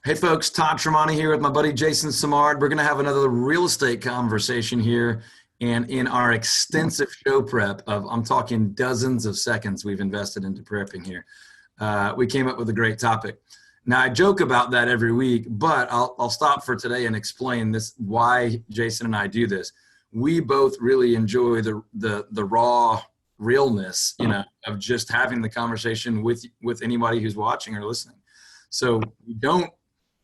Hey folks, Todd Tramonte here with my buddy Jason Samard. We're going to have another real estate conversation here. And in our extensive show prep of, I'm talking dozens of seconds we've invested into prepping here, we came up with a great topic. Now I joke about that every week, but I'll stop for today and explain this, why Jason and I do this. We both really enjoy the raw realness, of just having the conversation with anybody who's watching or listening. So we don't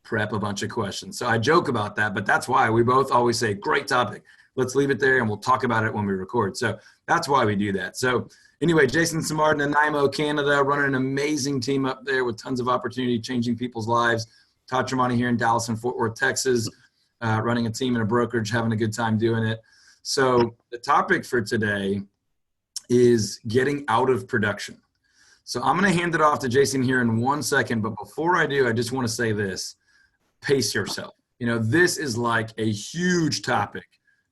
prep a bunch of questions. So I joke about that, but that's why we both always say, great topic. Let's leave it there and we'll talk about it when we record. So that's why we do that. So anyway, Jason Samard in Nanaimo, Canada, running an amazing team up there with tons of opportunity, changing people's lives. Todd Tramonte here in Dallas and Fort Worth, Texas, running a team in a brokerage, having a good time doing it. So the topic for today is getting out of production. So I'm going to hand it off to Jason here in 1 second. But before I do, I just want to say this. Pace yourself. This is like a huge topic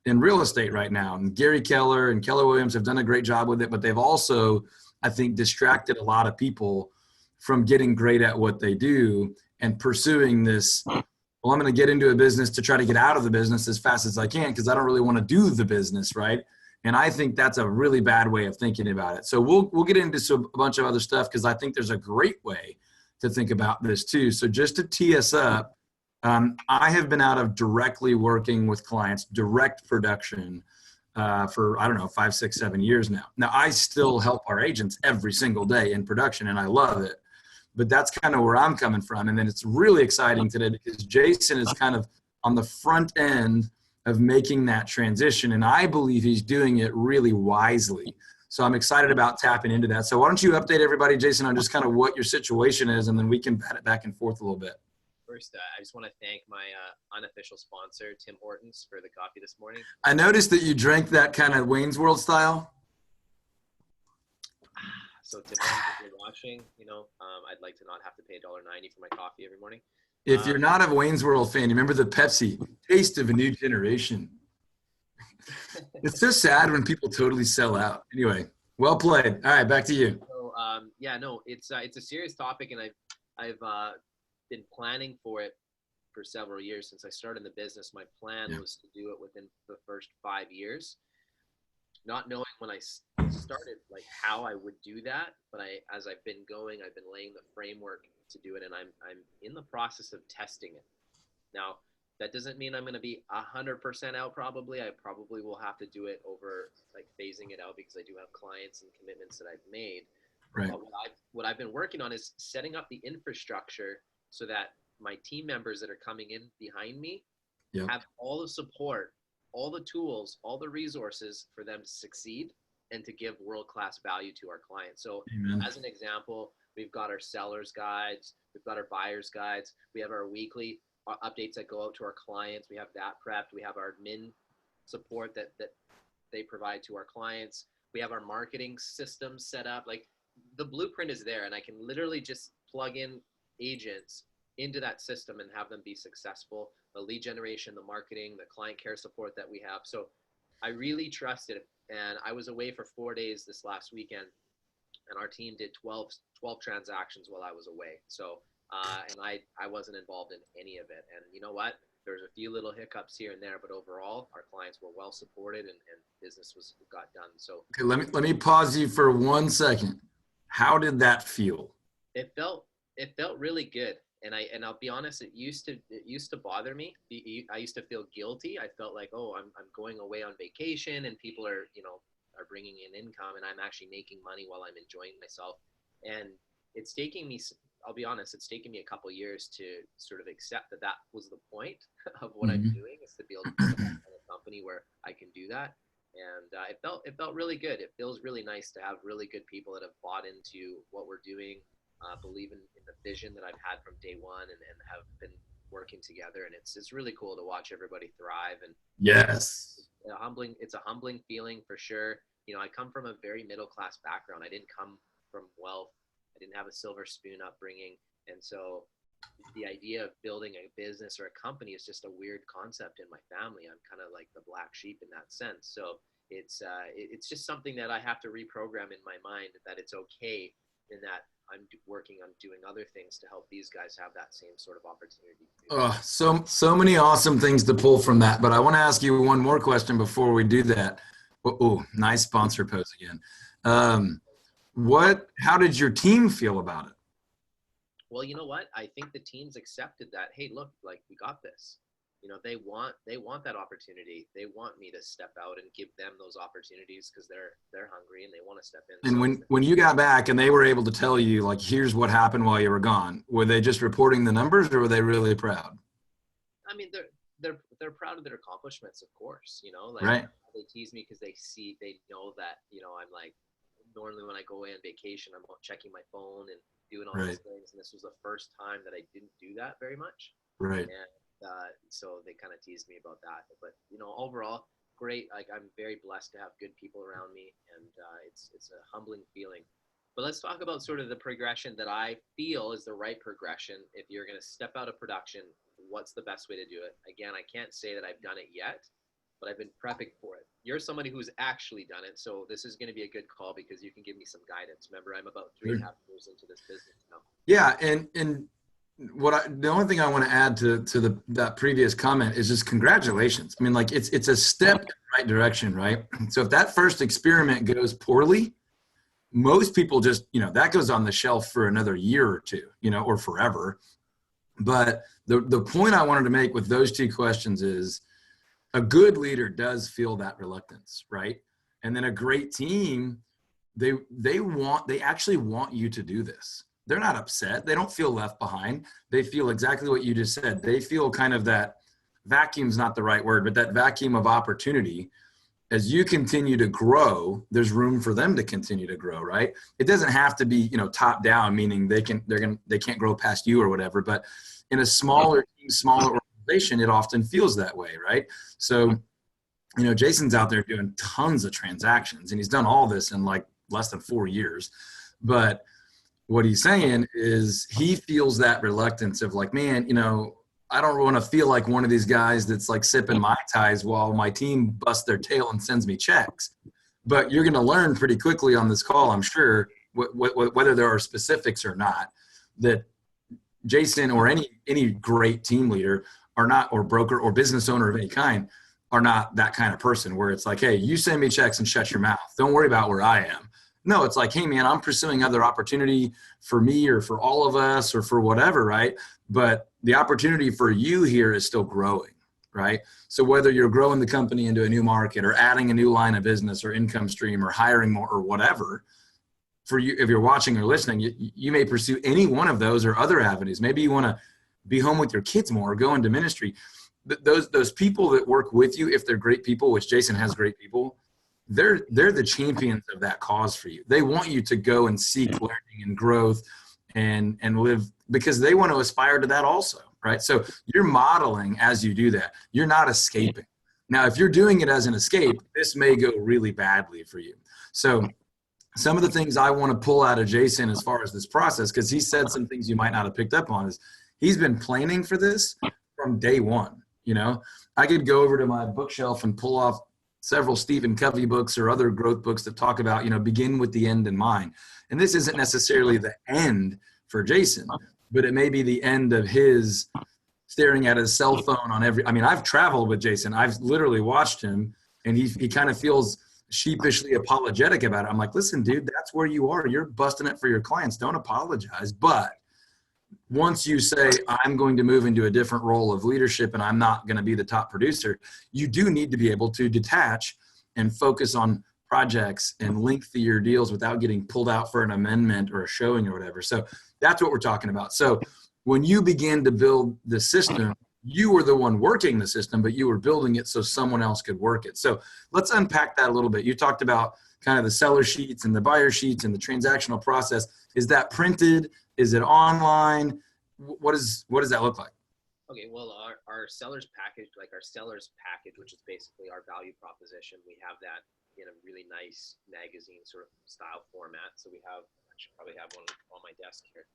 in real estate right now. And Gary Keller and Keller Williams have done a great job with it, but they've also, I think, distracted a lot of people from getting great at what they do and pursuing this. Well, I'm going to get into a business to try to get out of the business as fast as I can because I don't really want to do the business, right? And I think that's a really bad way of thinking about it. So we'll get into a bunch of other stuff because I think there's a great way to think about this too. So just to tee us up, I have been out of directly working with clients, direct production, for, 5, 6, 7 years now. Now, I still help our agents every single day in production, and I love it. But that's kind of where I'm coming from. And then it's really exciting today because Jason is kind of on the front end of making that transition, and I believe he's doing it really wisely. So I'm excited about tapping into that. So why don't you update everybody, Jason, on just kind of what your situation is, and then we can bat it back and forth a little bit. First, I just want to thank my unofficial sponsor, Tim Hortons, for the coffee this morning. I noticed that you drank that kind of Wayne's World style. So Tim Hortons, if you're watching, I'd like to not have to pay $1.90 for my coffee every morning. If you're not a Wayne's World fan, you remember the Pepsi, Taste of a New Generation. It's so sad when people totally sell out. Anyway, well played. All right, back to you. So, it's a serious topic, and I've been planning for it for several years since I started in the business. My plan was to do it within the first 5 years, not knowing when I started like how I would do that. But as I've been going, I've been laying the framework to do it, and I'm in the process of testing it. Now, that doesn't mean I'm going to be 100% out. Probably, I probably will have to do it over, like, phasing it out because I do have clients and commitments that I've made. Right. But what I've been working on is setting up the infrastructure so that my team members that are coming in behind me have all the support, all the tools, all the resources for them to succeed and to give world-class value to our clients. So as an example, we've got our sellers guides, we've got our buyers guides, we have our weekly updates that go out to our clients. We have that prepped. We have our admin support that they provide to our clients. We have our marketing system set up. Like, the blueprint is there, and I can literally just plug in agents into that system and have them be successful. The lead generation, the marketing, the client care support that we have. So I really trusted it. And I was away for 4 days this last weekend, and our team did 12 transactions while I was away. So, and I wasn't involved in any of it. And you know what? There's a few little hiccups here and there, but overall, our clients were well supported and business got done. So okay, let me pause you for 1 second. How did that feel? It felt really good. And I'll be honest, it used to bother me. I used to feel guilty. I felt like, oh, I'm going away on vacation and people are bringing in income and I'm actually making money while I'm enjoying myself. And it's taking me, I'll be honest, it's taken me a couple of years to sort of accept that was the point of what I'm doing, is to be able to build a company where I can do that. And it felt really good. It feels really nice to have really good people that have bought into what we're doing, believe in the vision that I've had from day one, and have been working together. And it's really cool to watch everybody thrive. And yes, it's a humbling feeling for sure. I come from a very middle-class background. I didn't come from wealth. I didn't have a silver spoon upbringing. And so the idea of building a business or a company is just a weird concept in my family. I'm kind of like the black sheep in that sense. So it's just something that I have to reprogram in my mind, that it's okay in that I'm working on doing other things to help these guys have that same sort of opportunity too. So many awesome things to pull from that. But I want to ask you one more question before we do that. Oh, nice sponsor pose again. How did your team feel about it? Well, you know what? I think the teams accepted that. Hey, look, like we got this. You know, they want that opportunity. They want me to step out and give them those opportunities because they're hungry and they want to step in. And So, when you got back and they were able to tell you, like, here's what happened while you were gone, were they just reporting the numbers or were they really proud? I mean, they're proud of their accomplishments, of course. You know, like right. They tease me because they know that, you know, I'm like, normally when I go away on vacation, I'm checking my phone and doing all these things. And this was the first time that I didn't do that very much. Right. And so they kind of teased me about that. But, you know, overall, great. Like, I'm very blessed to have good people around me, and it's a humbling feeling. But let's talk about sort of the progression that I feel is the right progression. If you're going to step out of production, what's the best way to do it? Again, I can't say that I've done it yet, but I've been prepping for it. You're somebody who's actually done it, so this is going to be a good call because you can give me some guidance. Remember, I'm about 3.5 years into this business now. Yeah, and the only thing I want to add to that previous comment is just congratulations. I mean, like it's a step in the right direction, right? So if that first experiment goes poorly, most people just, you know, that goes on the shelf for another year or two, you know, or forever. But the point I wanted to make with those two questions is a good leader does feel that reluctance, right? And then a great team, they actually want you to do this. They're not upset. They don't feel left behind. They feel exactly what you just said. They feel kind of that vacuum's not the right word, but that vacuum of opportunity. As you continue to grow, there's room for them to continue to grow, right? It doesn't have to be, you know, top down, meaning they can't grow past you or whatever. But in a smaller team, smaller organization, it often feels that way, right? So, you know, Jason's out there doing tons of transactions, and he's done all this in like less than 4 years. But what he's saying is he feels that reluctance of like, man, you know, I don't want to feel like one of these guys that's like sipping Mai Tais while my team busts their tail and sends me checks. But you're going to learn pretty quickly on this call, I'm sure, whether there are specifics or not, that Jason or any great team leader are not, or broker or business owner of any kind, are not that kind of person where it's like, hey, you send me checks and shut your mouth. Don't worry about where I am. No, it's like, hey, man, I'm pursuing other opportunity for me or for all of us or for whatever, right? But the opportunity for you here is still growing, right? So whether you're growing the company into a new market or adding a new line of business or income stream or hiring more or whatever, for you, if you're watching or listening, you may pursue any one of those or other avenues. Maybe you want to be home with your kids more or go into ministry. Those people that work with you, if they're great people, which Jason has great people, they're the champions of that cause for you. They want you to go and seek learning and growth and live, because they want to aspire to that also, right? So you're modeling as you do that. You're not escaping. Now, if you're doing it as an escape, this may go really badly for you. So some of the things I want to pull out of Jason as far as this process, because he said some things you might not have picked up on, is he's been planning for this from day one. You know, I could go over to my bookshelf and pull off several Stephen Covey books or other growth books that talk about, you know, begin with the end in mind. And this isn't necessarily the end for Jason, but it may be the end of his staring at his cell phone on every, I mean, I've traveled with Jason. I've literally watched him, and he kind of feels sheepishly apologetic about it. I'm like, listen, dude, that's where you are. You're busting it for your clients. Don't apologize. But once you say, I'm going to move into a different role of leadership and I'm not going to be the top producer, you do need to be able to detach and focus on projects and lengthier deals without getting pulled out for an amendment or a showing or whatever. So that's what we're talking about. So when you begin to build the system, you were the one working the system, but you were building it so someone else could work it. So let's unpack that a little bit. You talked about kind of the seller sheets and the buyer sheets and the transactional process. Is that printed? Is it online? What does that look like? Okay, well, our sellers package, like our sellers package, which is basically our value proposition, we have that in a really nice magazine sort of style format. So I should probably have one on my desk here.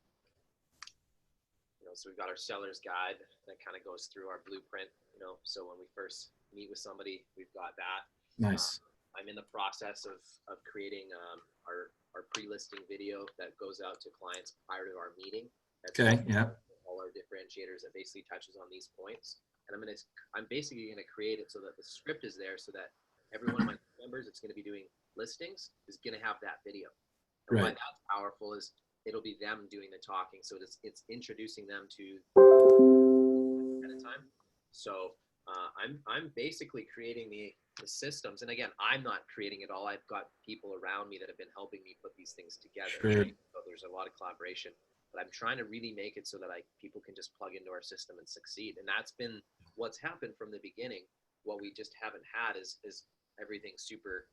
You know, so we've got our seller's guide that kind of goes through our blueprint, you know, so when we first meet with somebody, we've got that. Nice. I'm in the process of creating our our pre-listing video that goes out to clients prior to our meeting. That's Okay. Yeah. all our differentiators that basically touches on these points. And I'm basically going to create it so that the script is there so that every one of my members that's going to be doing listings is going to have that video. And why that's powerful is it'll be them doing the talking. So it's introducing them to at a time. So I'm basically creating the systems. And again, I'm not creating it all. I've got people around me that have been helping me put these things together. Sure. Right? So there's a lot of collaboration. But I'm trying to really make it so that people can just plug into our system and succeed. And that's been what's happened from the beginning. What we just haven't had is everything super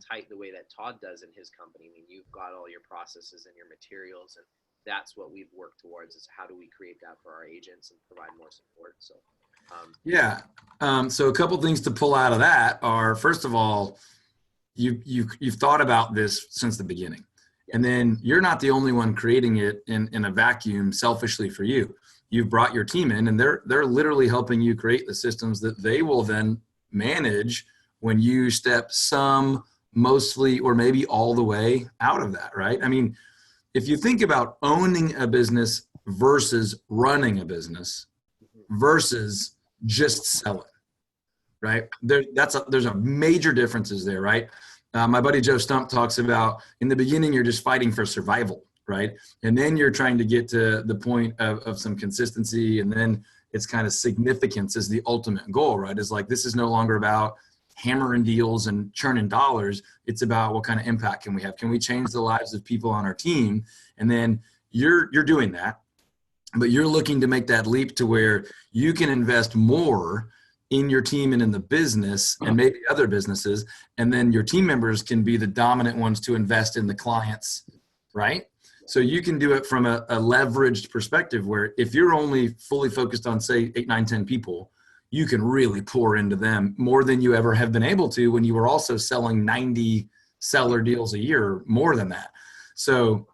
tight the way that Todd does in his company. I mean, you've got all your processes and your materials, and that's what we've worked towards is how do we create that for our agents and provide more support. So yeah. So a couple things to pull out of that are, first of all, you've thought about this since the beginning. And then you're not the only one creating it in a vacuum selfishly for you. You've brought your team in, and they're literally helping you create the systems that they will then manage when you step some, mostly, or maybe all the way out of that, right? I mean, if you think about owning a business versus running a business versus just selling, right? There's a major differences there, right? My buddy Joe Stump talks about in the beginning, you're just fighting for survival, right? And then you're trying to get to the point of some consistency. And then it's kind of significance is the ultimate goal, right? It's like, this is no longer about hammering deals and churning dollars. It's about what kind of impact can we have? Can we change the lives of people on our team? And then you're doing that, but you're looking to make that leap to where you can invest more in your team and in the business and maybe other businesses. And then your team members can be the dominant ones to invest in the clients, right? So you can do it from a leveraged perspective where if you're only fully focused on, say, 8, 9, 10 people, you can really pour into them more than you ever have been able to when you were also selling 90 seller deals a year, more than that. So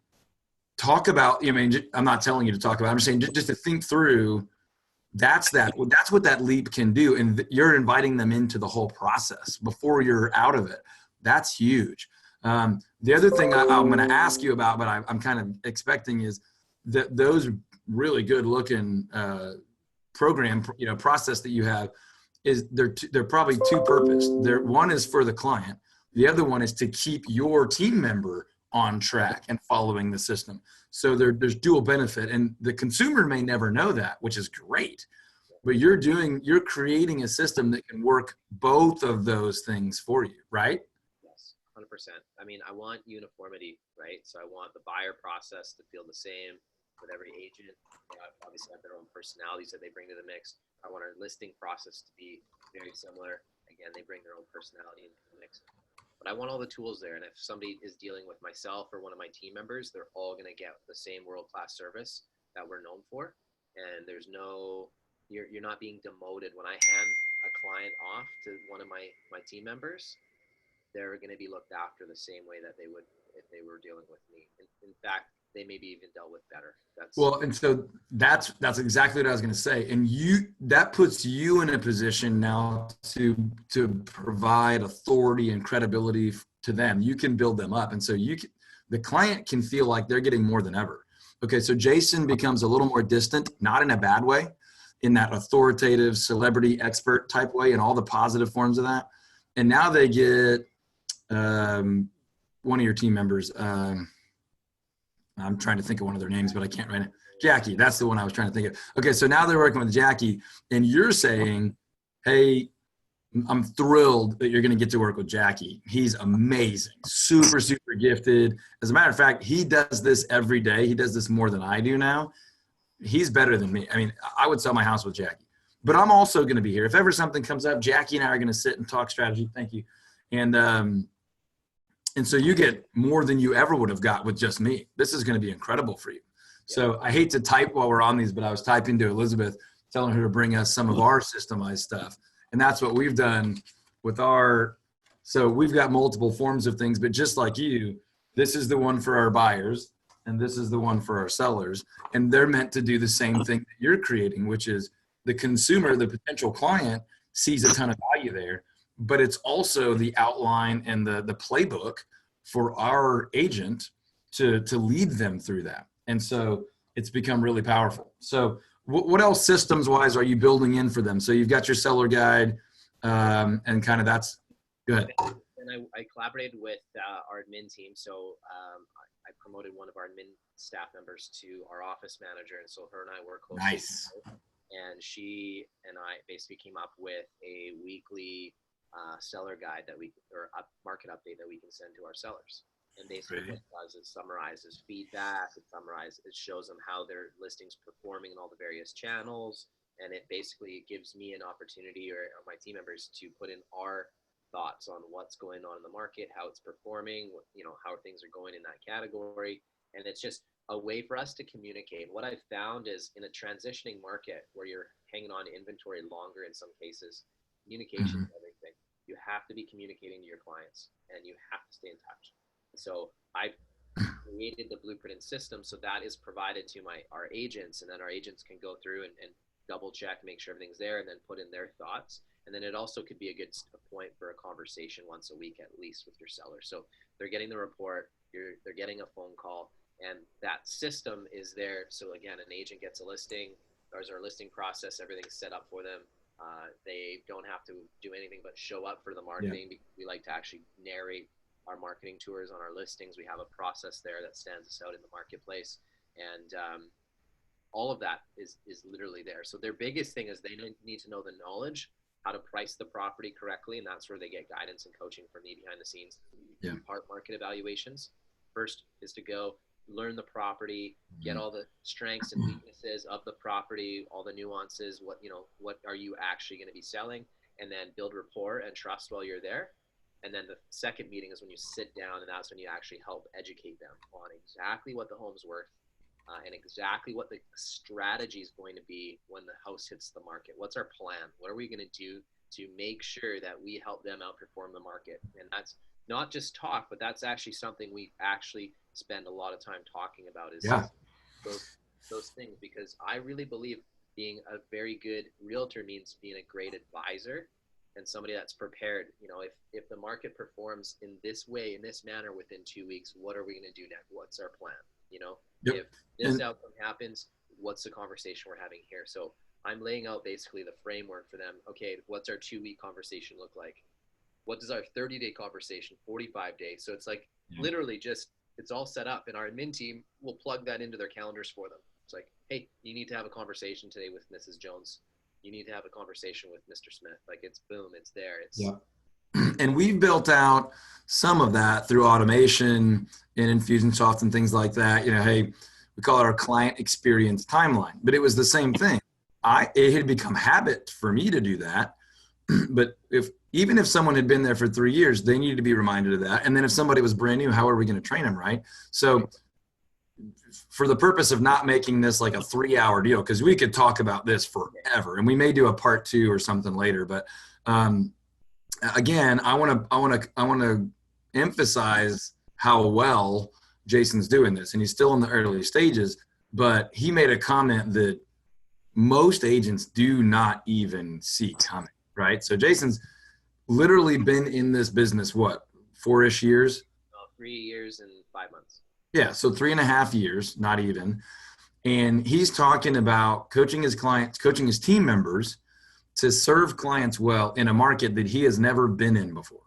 talk about, I mean, I'm not telling you to talk about, I'm just saying just to think through. That's what that leap can do. And you're inviting them into the whole process before you're out of it. That's huge. The other thing I'm going to ask you about, but I'm kind of expecting is that those really good looking process that you have is they're probably two purpose. One is for the client. The other one is to keep your team member on track and following the system. So there's dual benefit, and the consumer may never know that, which is great, but you're creating a system that can work both of those things for you, right? Yes, 100%. I mean, I want uniformity, right? So I want the buyer process to feel the same with every agent. They obviously have their own personalities that they bring to the mix. I want our listing process to be very similar. Again, they bring their own personality into the mix. But I want all the tools there. And if somebody is dealing with myself or one of my team members, they're all going to get the same world-class service that we're known for. And there's you're not being demoted. When I hand a client off to one of my team members, they're going to be looked after the same way that they would if they were dealing with me. In fact, they may be even dealt with better. And so that's exactly what I was going to say. And that puts you in a position now to provide authority and credibility to them. You can build them up. And so the client can feel like they're getting more than ever. Okay. So Jason becomes a little more distant, not in a bad way, in that authoritative celebrity expert type way and all the positive forms of that. And now they get one of your team members, I'm trying to think of one of their names, but I can't right now. Jackie, that's the one I was trying to think of. Okay, so now they're working with Jackie, and you're saying, hey, I'm thrilled that you're going to get to work with Jackie. He's amazing, super, super gifted. As a matter of fact, he does this every day. He does this more than I do now. He's better than me. I mean, I would sell my house with Jackie. But I'm also going to be here. If ever something comes up, Jackie and I are going to sit and talk strategy. Thank you. And so you get more than you ever would have got with just me. This is going to be incredible for you. So I hate to type while we're on these, but I was typing to Elizabeth, telling her to bring us some of our systemized stuff. And that's what we've done with so we've got multiple forms of things, but just like you, this is the one for our buyers and this is the one for our sellers. And they're meant to do the same thing that you're creating, which is the consumer, the potential client sees a ton of value there. But it's also the outline and the playbook for our agent to lead them through that. And so it's become really powerful. So what else systems wise are you building in for them? So you've got your seller guide, and kind of that's good. And I collaborated with our admin team. So I promoted one of our admin staff members to our office manager. And so her and I work closely. Nice. And she and I basically came up with a weekly seller guide or market update that we can send to our sellers. And basically what it does is summarizes feedback, it shows them how their listing's performing in all the various channels. And it basically gives me an opportunity or my team members to put in our thoughts on what's going on in the market, how it's performing, how things are going in that category. And it's just a way for us to communicate. What I've found is in a transitioning market where you're hanging on to inventory longer in some cases, communication is everything. You have to be communicating to your clients and you have to stay in touch. So I've created the blueprint and system so that is provided to our agents, and then our agents can go through and double check, make sure everything's there, and then put in their thoughts. And then it also could be a good point for a conversation once a week, at least with your seller. So they're getting the report, they're getting a phone call, and that system is there. So again, an agent gets a listing, there's our listing process, everything's set up for them. They don't have to do anything but show up for the marketing. Yeah. We like to actually narrate our marketing tours on our listings. We have a process there that stands us out in the marketplace. And all of that is literally there. So their biggest thing is they need to know the knowledge, how to price the property correctly. And that's where they get guidance and coaching from me behind the scenes. Yeah. Part market evaluations. First is to go learn the property, get all the strengths and weaknesses of the property, all the nuances, what are you actually going to be selling, and then build rapport and trust while you're there. And then the second meeting is when you sit down, and that's when you actually help educate them on exactly what the home's worth and exactly what the strategy is going to be when the house hits the market. What's our plan? What are we going to do to make sure that we help them outperform the market? And that's not just talk, but that's actually something we actually spend a lot of time talking about is those things, because I really believe being a very good realtor means being a great advisor and somebody that's prepared. If the market performs in this way, in this manner within 2 weeks, what are we going to do next? What's our plan? If this outcome happens, what's the conversation we're having here? So I'm laying out basically the framework for them. Okay, what's our 2-week conversation look like? What does our 30-day conversation, 45 days? So it's like literally just, it's all set up, and our admin team will plug that into their calendars for them. It's like, hey, you need to have a conversation today with Mrs. Jones. You need to have a conversation with Mr. Smith. Like, it's boom, it's there. And we've built out some of that through automation and Infusionsoft and things like that. Hey, we call it our client experience timeline, but it was the same thing. It had become habit for me to do that. But even if someone had been there for 3 years, they needed to be reminded of that. And then if somebody was brand new, how are we going to train them, right? So for the purpose of not making this like a 3-hour deal, because we could talk about this forever, and we may do a part 2 or something later. But again, I want to emphasize how well Jason's doing this, and he's still in the early stages. But he made a comment that most agents do not even see coming, right? So Jason's literally been in this business, 4-ish years? 3 years and 5 months. Yeah, so 3.5 years, not even. And he's talking about coaching his clients, coaching his team members to serve clients well in a market that he has never been in before.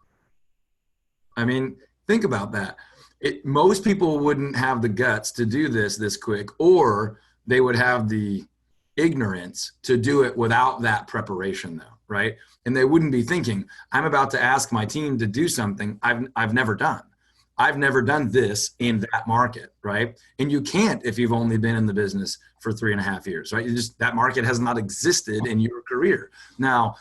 I mean, think about that. Most people wouldn't have the guts to do this quick, or they would have the ignorance to do it without that preparation, though, right? And they wouldn't be thinking, I'm about to ask my team to do something I've never done. I've never done this in that market, right? And you can't if you've only been in the business for 3.5 years, right? That market has not existed in your career. Now,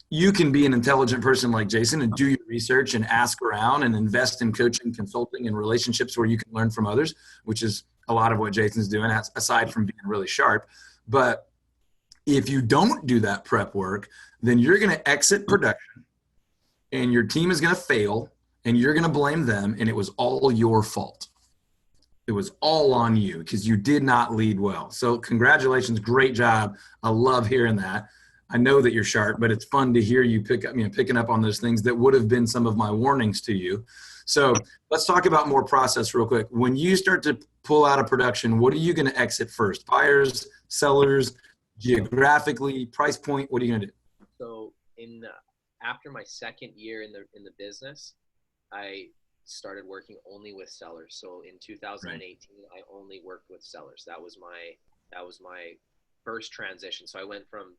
you can be an intelligent person like Jason and do your research and ask around and invest in coaching, consulting, and relationships where you can learn from others, which is a lot of what Jason's doing, aside from being really sharp. But if you don't do that prep work, then you're going to exit production and your team is going to fail and you're going to blame them, and it was all your fault. It was all on you because you did not lead well. So congratulations. Great job. I love hearing that. I know that you're sharp, but it's fun to hear you picking up on those things that would have been some of my warnings to you. So let's talk about more process real quick. When you start to pull out of production, what are you going to exit first? Buyers, sellers, geographically, price point? What are you going to do? So after my second year in the business, I started working only with sellers. So in 2018, I only worked with sellers. That was my first transition. So I went from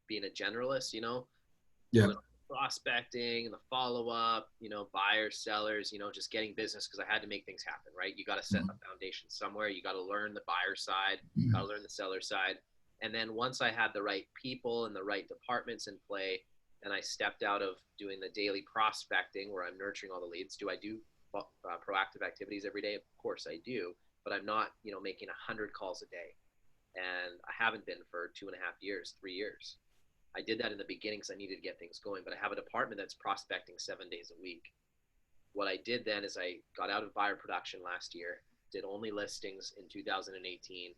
being a generalist, doing prospecting and the follow-up, buyers, sellers, just getting business, because I had to make things happen, right? You got to set a foundation somewhere. You got to learn the buyer side, got to learn the seller side. And then once I had the right people and the right departments in play, and I stepped out of doing the daily prospecting where I'm nurturing all the leads. Do I do proactive activities every day? Of course I do, but I'm not, making 100 calls a day. And I haven't been for 2.5 years, 3 years. I did that in the beginning because I needed to get things going, but I have a department that's prospecting 7 days a week. What I did then is I got out of buyer production last year, did only listings in 2018,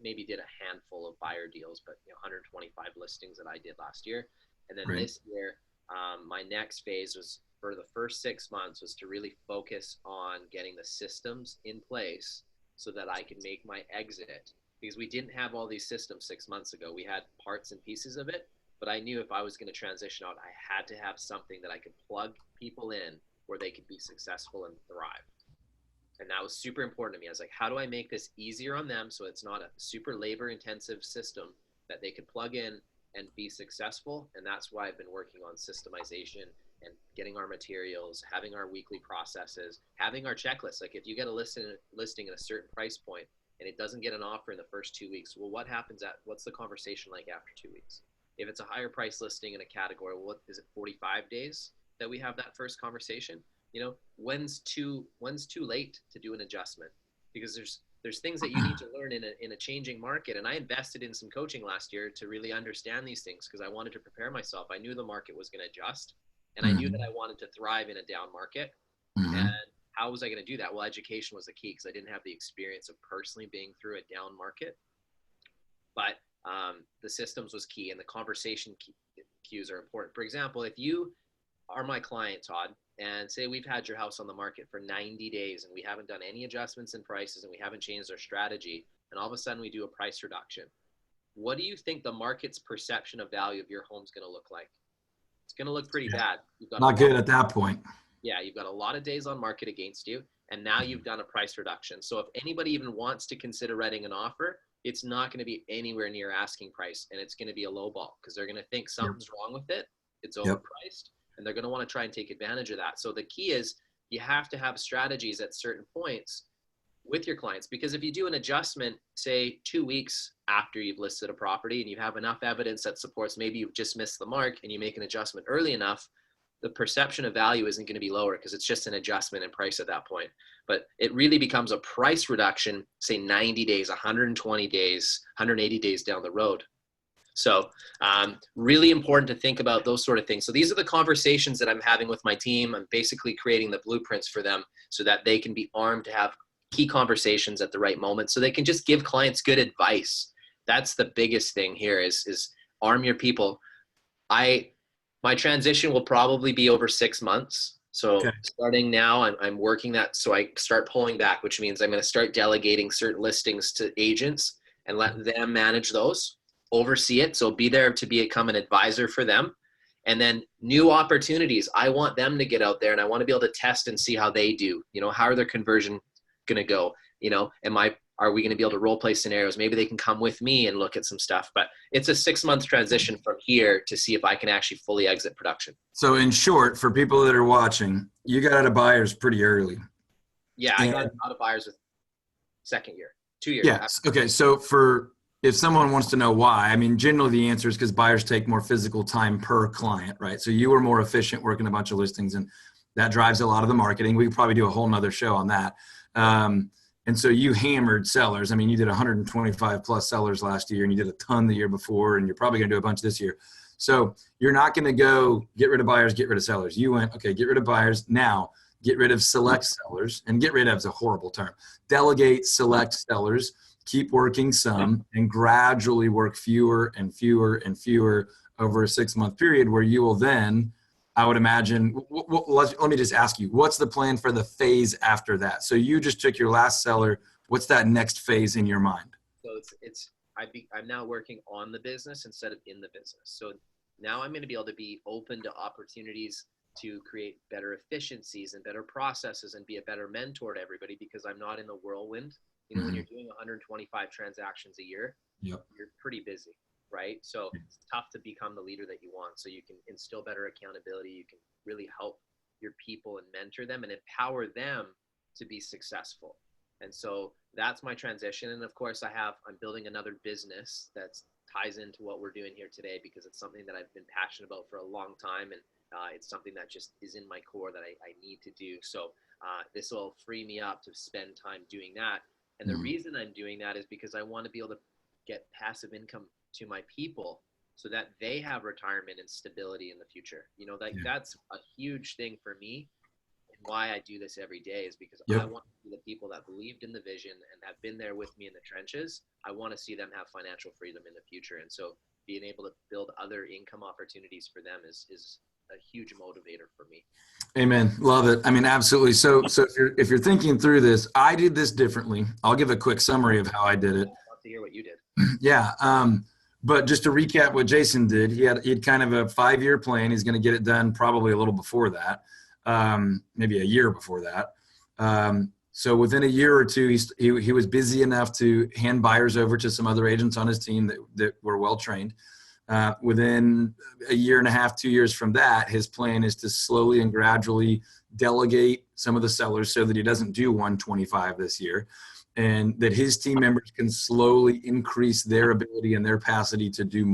maybe did a handful of buyer deals, but 125 listings that I did last year. And then this year, my next phase was, for the first 6 months, was to really focus on getting the systems in place so that I could make my exit, because we didn't have all these systems 6 months ago. We had parts and pieces of it, but I knew if I was going to transition out, I had to have something that I could plug people in where they could be successful and thrive. And that was super important to me. I was like, how do I make this easier on them so it's not a super labor intensive system that they could plug in and be successful? And that's why I've been working on systemization and getting our materials, having our weekly processes, having our checklist. Like if you get a listing at a certain price point and it doesn't get an offer in the first 2 weeks, well, what's the conversation like after 2 weeks? If it's a higher price listing in a category, what is it, 45 days that we have that first conversation? When's too late to do an adjustment? Because there's things that you need to learn in a changing market. And I invested in some coaching last year to really understand these things, because I wanted to prepare myself. I knew the market was going to adjust, and I knew that I wanted to thrive in a down market. And how was I going to do that? Well, education was the key, because I didn't have the experience of personally being through a down market. But the systems was key, and the conversation cues are important. For example, if you are my client, Todd, and say we've had your house on the market for 90 days and we haven't done any adjustments in prices and we haven't changed our strategy, and all of a sudden we do a price reduction, what do you think the market's perception of value of your home is going to look like? It's going to look pretty bad. Not good at that point. Yeah, you've got a lot of days on market against you, and now you've done a price reduction. So if anybody even wants to consider writing an offer, it's not going to be anywhere near asking price, and it's going to be a low ball, because they're going to think something's wrong with it. It's overpriced, and they're going to want to try and take advantage of that. So the key is you have to have strategies at certain points with your clients, because if you do an adjustment, say 2 weeks after you've listed a property and you have enough evidence that supports maybe you've just missed the mark, and you make an adjustment early enough, the perception of value isn't going to be lower, because it's just an adjustment in price at that point. But it really becomes a price reduction, say 90 days, 120 days, 180 days down the road. So really important to think about those sort of things. So these are the conversations that I'm having with my team. I'm basically creating the blueprints for them so that they can be armed to have key conversations at the right moment, so they can just give clients good advice. That's the biggest thing here is arm your people. My transition will probably be over 6 months. So starting now, I'm working that. So I start pulling back, which means I'm going to start delegating certain listings to agents and let them manage those, oversee it. So be there to become an advisor for them. And then new opportunities, I want them to get out there, and I want to be able to test and see how they do. How are their conversion going to go? Are we going to be able to role play scenarios? Maybe they can come with me and look at some stuff. But it's a 6-month transition from here to see if I can actually fully exit production. So in short, for people that are watching, you got out of buyers pretty early. Yeah, I got out of buyers with second year, 2 years. Yeah. Okay. So if someone wants to know why, generally the answer is because buyers take more physical time per client, right? So you were more efficient working a bunch of listings, and that drives a lot of the marketing. We could probably do a whole nother show on that. And so you hammered sellers. You did 125 plus sellers last year, and you did a ton the year before, and you're probably going to do a bunch this year. So you're not going to go get rid of buyers, get rid of sellers. You went, okay, get rid of buyers. Now get rid of select sellers, and get rid of is a horrible term. Delegate select sellers, keep working some, and gradually work fewer and fewer and fewer over a 6-month period, where you will then I would imagine. Let me just ask you, what's the plan for the phase after that? So you just took your last seller. What's that next phase in your mind? So I'm now working on the business instead of in the business. So now I'm going to be able to be open to opportunities to create better efficiencies and better processes and be a better mentor to everybody, because I'm not in the whirlwind. You know, when you're doing 125 transactions a year, Yep. you're pretty busy, right? So it's tough to become the leader that you want. So you can instill better accountability. You can really help your people and mentor them and empower them to be successful. And so that's my transition. And of course I'm building another business that ties into what we're doing here today, because it's something that I've been passionate about for a long time. And it's something that just is in my core that I need to do. So this will free me up to spend time doing that. And the reason I'm doing that is because I want to be able to get passive income to my people so that they have retirement and stability in the future. You know, that's a huge thing for me. And why I do this every day is because I want to see the people that believed in the vision and have been there with me in the trenches. I want to see them have financial freedom in the future. And so being able to build other income opportunities for them is a huge motivator for me. Amen. Love it. I mean, absolutely. So if you're thinking through this, I did this differently. I'll give a quick summary of how I did it. I'd love to hear what you did. Yeah. But just to recap what Jason did, he had kind of a 5-year plan. He's going to get it done probably a little before that, maybe a year before that. So within a year or two, he was busy enough to hand buyers over to some other agents on his team that were well trained. Within a year and a half, 2 years from that, his plan is to slowly and gradually delegate some of the sellers so that he doesn't do 125 this year, and that his team members can slowly increase their ability and their capacity to do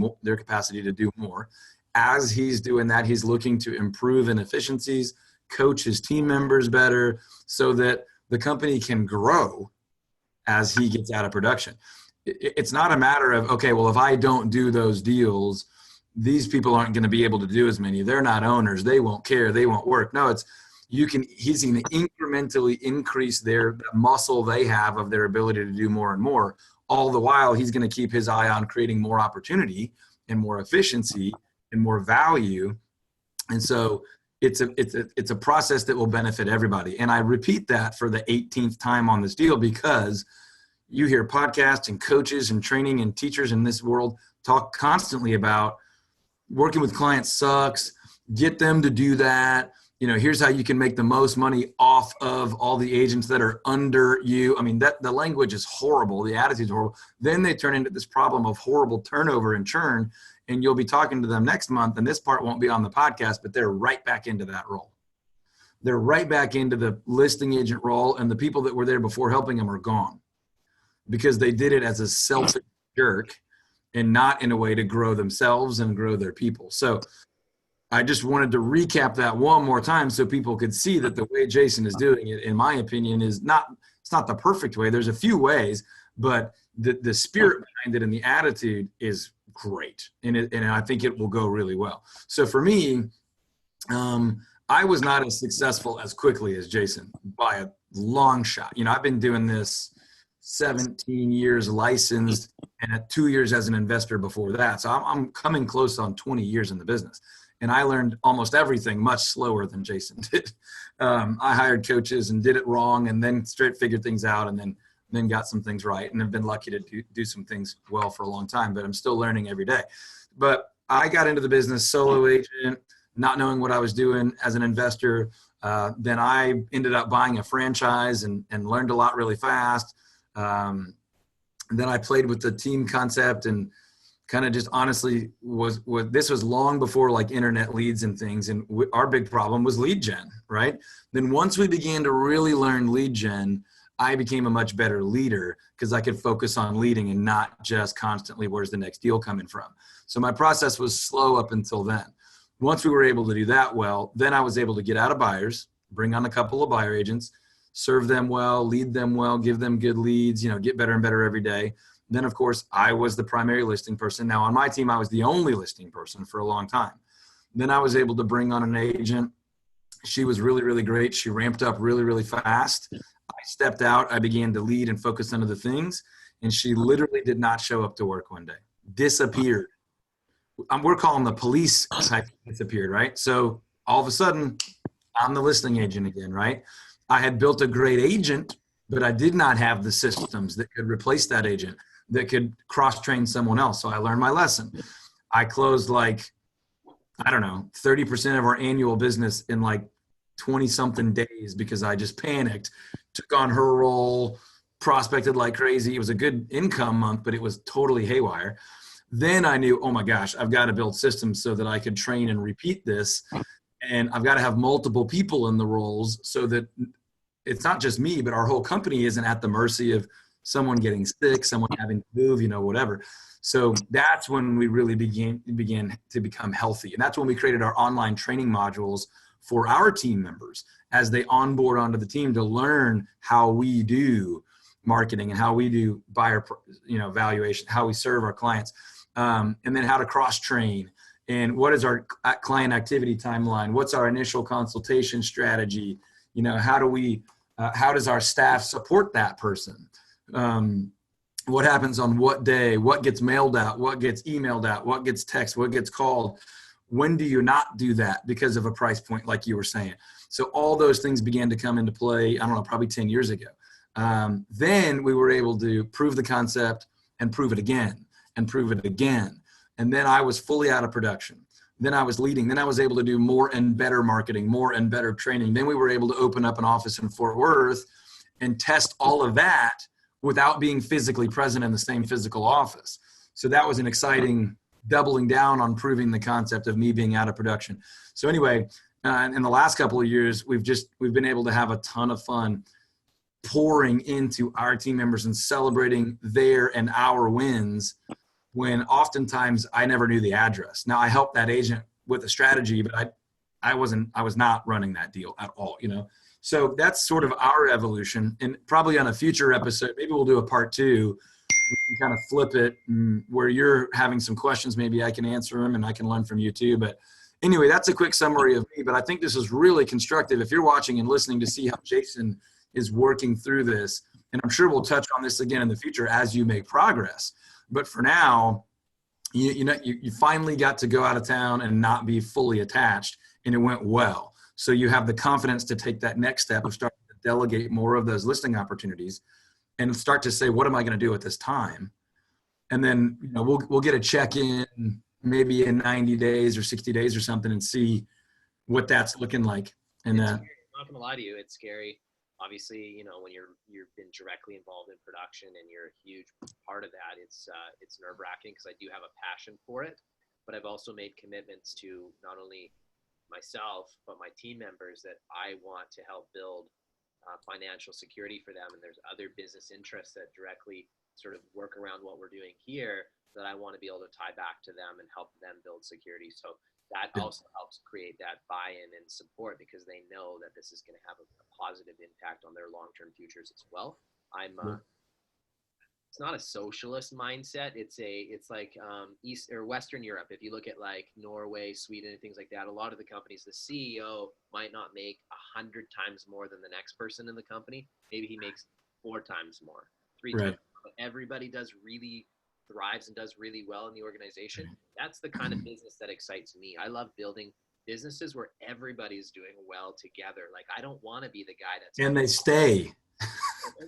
more. As he's doing that, he's looking to improve in efficiencies, coach his team members better so that the company can grow as he gets out of production. It's not a matter of, okay, well, if I don't do those deals, these people aren't going to be able to do as many. They're not owners. They won't care. They won't work. No, he's going to incrementally increase the muscle they have of their ability to do more and more. All the while, he's going to keep his eye on creating more opportunity and more efficiency and more value. And so it's a process that will benefit everybody. And I repeat that for the 18th time on this deal, because you hear podcasts and coaches and training and teachers in this world talk constantly about working with clients sucks. Get them to do that. You know, here's how you can make the most money off of all the agents that are under you. I mean, the language is horrible. The attitude is horrible. Then they turn into this problem of horrible turnover and churn, and you'll be talking to them next month, and this part won't be on the podcast, but they're right back into that role. They're right back into the listing agent role, and the people that were there before helping them are gone, because they did it as a selfish jerk and not in a way to grow themselves and grow their people. So I just wanted to recap that one more time so people could see that the way Jason is doing it, in my opinion, it's not the perfect way. There's a few ways, but the spirit behind it and the attitude is great. And I think it will go really well. So for me, I was not as successful as quickly as Jason by a long shot. You know, I've been doing this 17 years licensed and at 2 years as an investor before that. So I'm coming close on 20 years in the business. And I learned almost everything much slower than Jason did. I hired coaches and did it wrong, and then straight figured things out, and then got some things right, and have been lucky to do some things well for a long time, but I'm still learning every day. But I got into the business solo agent, not knowing what I was doing as an investor. Then I ended up buying a franchise and learned a lot really fast. Then I played with the team concept and kind of just honestly this was long before like internet leads and things. And our big problem was lead gen, right? Then once we began to really learn lead gen, I became a much better leader because I could focus on leading and not just constantly where's the next deal coming from. So my process was slow up until then. Once we were able to do that well, then I was able to get out of buyers, bring on a couple of buyer agents, serve them well, lead them well, give them good leads, get better and better every day. Then, of course, I was the primary listing person. Now, on my team, I was the only listing person for a long time. Then I was able to bring on an agent. She was really, really great. She ramped up really, really fast. I stepped out. I began to lead and focus on other things. And she literally did not show up to work one day. Disappeared. We're calling the police type disappeared, right? So all of a sudden I'm the listing agent again, right? I had built a great agent, but I did not have the systems that could replace that agent, that could cross-train someone else. So I learned my lesson. I closed like, I don't know, 30% of our annual business in like 20 something days because I just panicked, took on her role, prospected like crazy. It was a good income month, but it was totally haywire. Then I knew, oh my gosh, I've got to build systems so that I could train and repeat this. And I've got to have multiple people in the roles so that it's not just me, but our whole company isn't at the mercy of someone getting sick, someone having to move, whatever. So that's when we really began to become healthy. And that's when we created our online training modules for our team members as they onboard onto the team to learn how we do marketing and how we do buyer, valuation, how we serve our clients, and then how to cross train. And what is our client activity timeline? What's our initial consultation strategy? How does our staff support that person? What happens on what day? What gets mailed out? What gets emailed out? What gets text? What gets called? When do you not do that because of a price point, like you were saying? So all those things began to come into play, I don't know, probably 10 years ago. Then we were able to prove the concept and prove it again and prove it again. And then I was fully out of production. Then I was leading. Then I was able to do more and better marketing, more and better training. Then we were able to open up an office in Fort Worth and test all of that without being physically present in the same physical office. So that was an exciting doubling down on proving the concept of me being out of production. So anyway, in the last couple of years, we've been able to have a ton of fun pouring into our team members and celebrating their and our wins, when oftentimes I never knew the address. Now I helped that agent with a strategy, but I was not running that deal at all, So that's sort of our evolution. And probably on a future episode, maybe we'll do a part 2. We can kind of flip it, where you're having some questions. Maybe I can answer them and I can learn from you too. But anyway, that's a quick summary of me. But I think this is really constructive if you're watching and listening to see how Jason is working through this. And I'm sure we'll touch on this again in the future as you make progress. But for now, you finally got to go out of town and not be fully attached, and it went well. So you have the confidence to take that next step of starting to delegate more of those listing opportunities and start to say, what am I going to do at this time? And then, we'll get a check-in maybe in 90 days or 60 days or something and see what that's looking like. And I'm not going to lie to you, it's scary. Obviously, when you've been directly involved in production and you're a huge part of that, it's nerve-wracking because I do have a passion for it. But I've also made commitments to not only myself, but my team members, that I want to help build financial security for them. And there's other business interests that directly sort of work around what we're doing here that I want to be able to tie back to them and help them build security. So that also helps create that buy-in and support, because they know that this is going to have a positive impact on their long-term futures as well. It's not a socialist mindset. It's like East or Western Europe. If you look at like Norway, Sweden, and things like that, a lot of the companies, the CEO might not make 100 times more than the next person in the company. Maybe he makes 4 times more, 3 times more. But everybody thrives and does really well in the organization. That's the kind of business that excites me. I love building businesses where everybody's doing well together. Like, I don't want to be the guy that's they stay.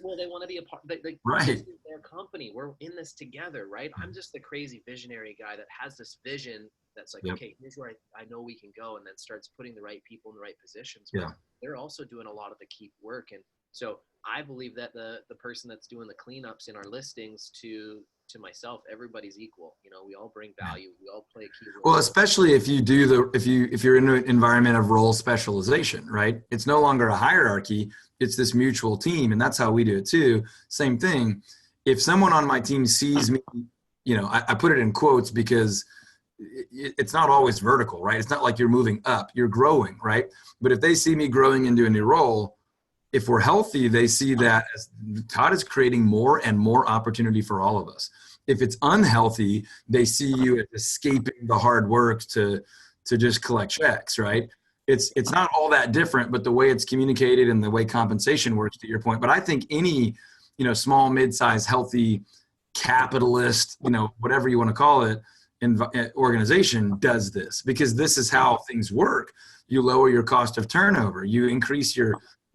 Well, they want to be a part. Right. This is their company. We're in this together, right? I'm just the crazy visionary guy that has this vision that's like, okay, here's where I know we can go, and then starts putting the right people in the right positions. But they're also doing a lot of the key work. And so I believe that the person that's doing the cleanups in our listings to myself, everybody's equal. We all bring value. We all play a key role. Well, especially if you're in an environment of role specialization, right? It's no longer a hierarchy. It's this mutual team. And that's how we do it too. Same thing. If someone on my team sees me, I put it in quotes because it's not always vertical, right? It's not like you're moving up, you're growing, right? But if they see me growing into a new role, if we're healthy, they see that as Todd is creating more and more opportunity for all of us. If it's unhealthy, they see you as escaping the hard work to just collect checks, right? It's not all that different, but the way it's communicated and the way compensation works, to your point. But I think any, small, mid-sized, healthy capitalist, whatever you want to call it, organization does this, because this is how things work. You lower your cost of turnover. You increase the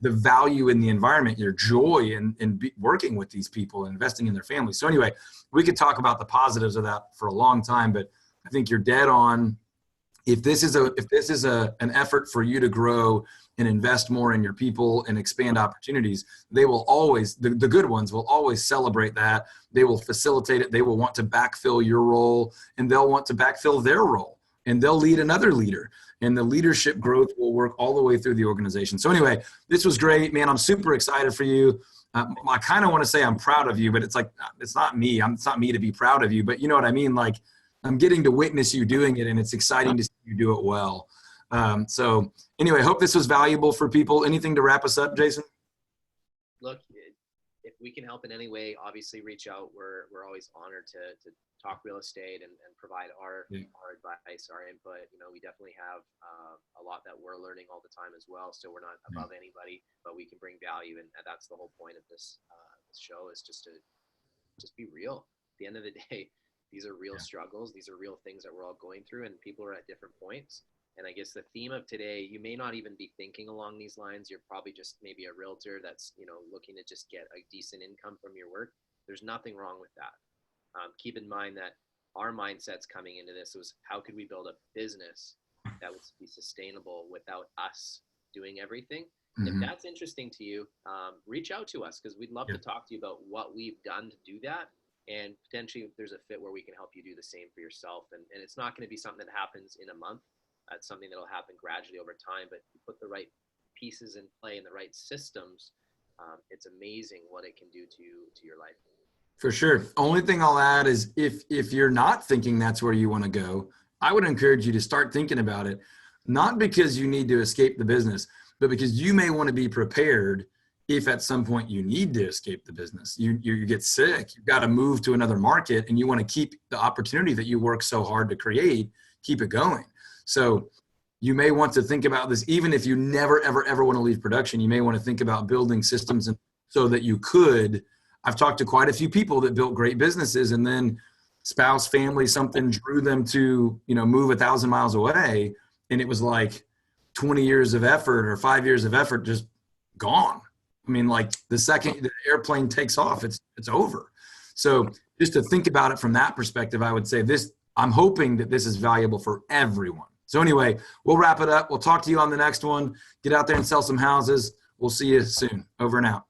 value in the environment, your joy in working with these people and investing in their families. So anyway, we could talk about the positives of that for a long time, but I think you're dead on. If this is an effort for you to grow and invest more in your people and expand opportunities, they will always, the good ones will always celebrate that. They will facilitate it. They will want to backfill your role, and they'll want to backfill their role, and they'll lead another leader, and the leadership growth will work all the way through the organization. So anyway, this was great, man. I'm super excited for you. I kind of want to say I'm proud of you, but it's like, it's not me. It's not me to be proud of you, but you know what I mean? Like, I'm getting to witness you doing it, and it's exciting to see you do it well. So anyway, hope this was valuable for people. Anything to wrap us up, Jason? Look, if we can help in any way, obviously reach out. We're always honored to talk real estate and provide our advice, our input. You know, we definitely have a lot that we're learning all the time as well. So we're not above anybody, but we can bring value. And that's the whole point of this show, is just be real. At the end of the day, these are real struggles. These are real things that we're all going through, and people are at different points. And I guess the theme of today, you may not even be thinking along these lines. You're probably just maybe a realtor that's, you know, looking to just get a decent income from your work. There's nothing wrong with that. Keep in mind that our mindsets coming into this was, how could we build a business that would be sustainable without us doing everything? Mm-hmm. If that's interesting to you, reach out to us, because we'd love to talk to you about what we've done to do that. And potentially there's a fit where we can help you do the same for yourself. And it's not going to be something that happens in a month. That's something that'll happen gradually over time. But if you put the right pieces in play and the right systems, it's amazing what it can do to your life. For sure. Only thing I'll add is, if you're not thinking that's where you want to go, I would encourage you to start thinking about it, not because you need to escape the business, but because you may want to be prepared if at some point you need to escape the business. You get sick, you've got to move to another market, and you want to keep the opportunity that you work so hard to create, keep it going. So you may want to think about this, even if you never, ever, ever want to leave production. You may want to think about building systems so that you could. I've talked to quite a few people that built great businesses, and then spouse, family, something drew them to, you know, move 1,000 miles away. And it was like 20 years of effort or 5 years of effort just gone. I mean, like, the second the airplane takes off, it's over. So just to think about it from that perspective, I would say I'm hoping that this is valuable for everyone. So anyway, we'll wrap it up. We'll talk to you on the next one. Get out there and sell some houses. We'll see you soon. Over and out.